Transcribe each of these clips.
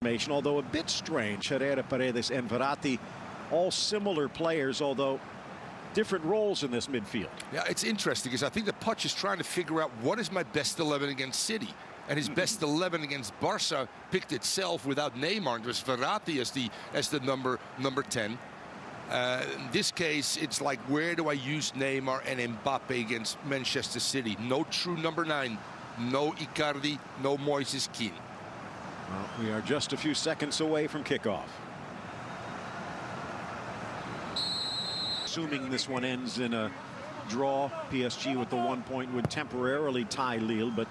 Although a bit strange, Herrera, Paredes, and Verratti, all similar players, although different roles in this midfield. Yeah, it's interesting because I think the Poch is trying to figure out what is my best 11 against City. And his best 11 against Barca picked itself without Neymar. It was Verratti as the number 10. In this case, it's like, where do I use Neymar and Mbappe against Manchester City? No true number 9, no Icardi, no Moises Kean. Well, we are just a few seconds away from kickoff. Assuming this one ends in a draw, PSG with the 1 point would temporarily tie Lille, but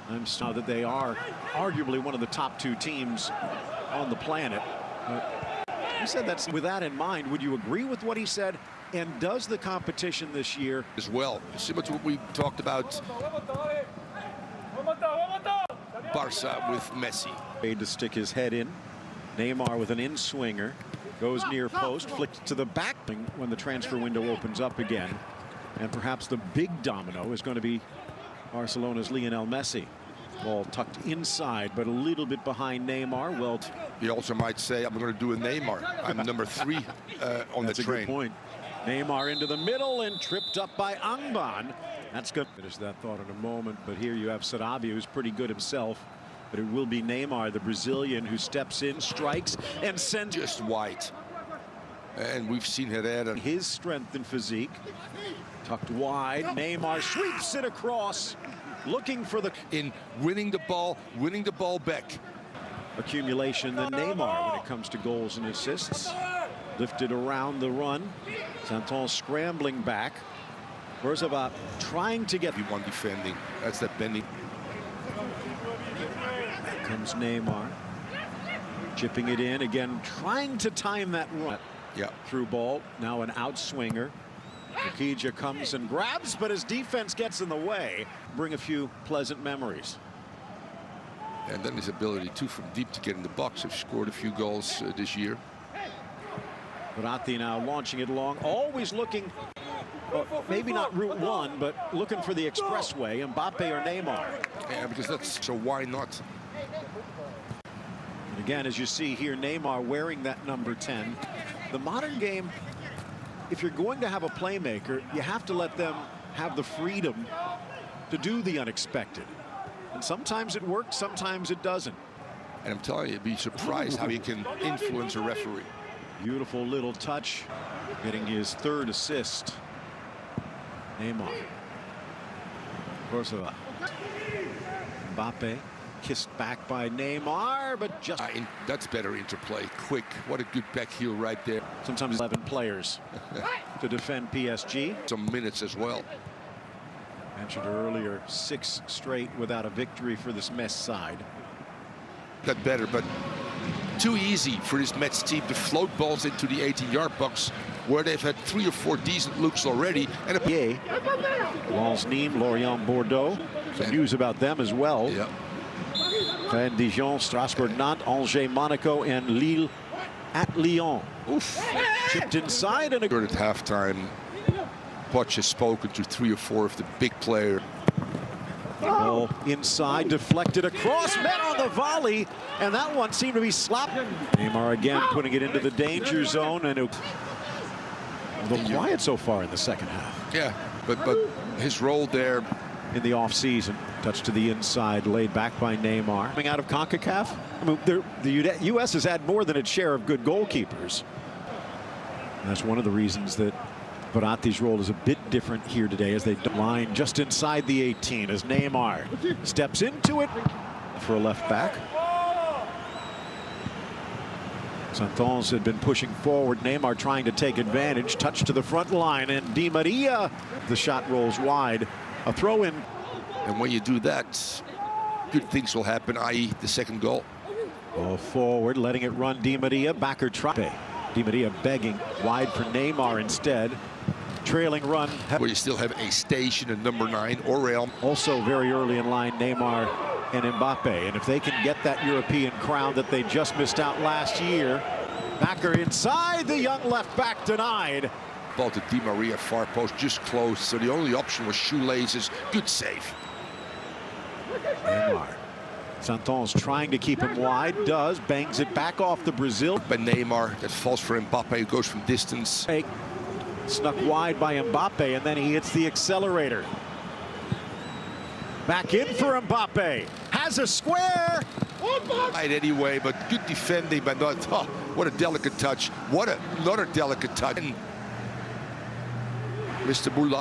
I'm sorry that they are arguably one of the top 2 teams on the planet. He said that's with that in mind. Would you agree with what he said? And does the competition this year as well, similar to what we talked about Barca with Messi? To stick his head in. Neymar with an in-swinger. Goes near post, flicked to the back when the transfer window opens up again. And perhaps the big domino is going to be Barcelona's Lionel Messi. Ball tucked inside, but a little bit behind Neymar. Well, he also might say, I'm going to do a Neymar. I'm number 3 on the train. That's a good point. Neymar into the middle and tripped up by Angban. That's good. Finish that thought in a moment, but here you have Sarabia, who's pretty good himself. But it will be Neymar, the Brazilian, who steps in, strikes, and sends just wide. And we've seen Herrera. His strength and physique. Tucked wide. Neymar sweeps it across, looking for the... in winning the ball back. Accumulation than Neymar when it comes to goals and assists. Lifted around the run. Santon scrambling back. Roosevelt trying to get... One defending. That's that bending. Comes Neymar, chipping it in again, trying to time that run. Yeah. Through ball, now an outswinger. Ukija comes and grabs, but his defense gets in the way. Bring a few pleasant memories. And then his ability too from deep to get in the box. Have scored a few goals this year. Verratti now launching it along, always looking, maybe not Route 1, but looking for the expressway, Mbappe or Neymar. Yeah, because that's, so why not? And again, as you see here, Neymar wearing that number 10. The modern game, if you're going to have a playmaker, you have to let them have the freedom to do the unexpected. And sometimes it works, sometimes it doesn't. And I'm telling you, you'd be surprised how he can influence a referee. Beautiful little touch, getting his 3rd assist. Neymar. Roosevelt. Mbappe. Kissed back by Neymar, but just... that's better interplay. Quick. What a good back heel right there. Sometimes 11 players to defend PSG. Some minutes as well. Mentioned earlier, 6 straight without a victory for this Metz side. Got better, but too easy for this Metz team to float balls into the 18-yard box, where they've had 3 or 4 decent looks already. And Lens Nîmes, Lorient, Bordeaux. Some news about them as well. Yeah. And Dijon, Strasbourg, Nantes, Angers, Monaco, and Lille at Lyon. Oof. Chipped inside and... At halftime, Poch has spoken to 3 or 4 of the big players. Ball inside, deflected across, met on the volley, and that one seemed to be slapped. Neymar again putting it into the danger zone, and a little quiet so far in the second half. Yeah, but his role there in the offseason. Touch to the inside, laid back by Neymar. Coming out of CONCACAF, I mean, the U.S. has had more than its share of good goalkeepers. And that's one of the reasons that Verratti's role is a bit different here today, as they line just inside the 18 as Neymar steps into it for a left back. Santos had been pushing forward. Neymar trying to take advantage. Touch to the front line, and Di Maria. The shot rolls wide. A throw in. And when you do that, good things will happen, i.e. the second goal. Ball forward, letting it run. Di Maria, backer try. Di Maria begging wide for Neymar instead. Trailing run. Where you still have a station in number 9, Aurel. Also very early in line, Neymar and Mbappe. And if they can get that European crown that they just missed out last year. Backer inside, the young left back denied. Ball to Di Maria, far post, just close. So the only option was shoelaces. Good save. Neymar Santon's trying to keep him wide, does, bangs it back off the Brazil. By Neymar, that falls for Mbappe, who goes from distance. Snuck wide by Mbappe, and then he hits the accelerator. Back in for Mbappe, has a square. Right anyway, but good defending, but not, oh, what a delicate touch. What another delicate touch. And Mr. Moulin.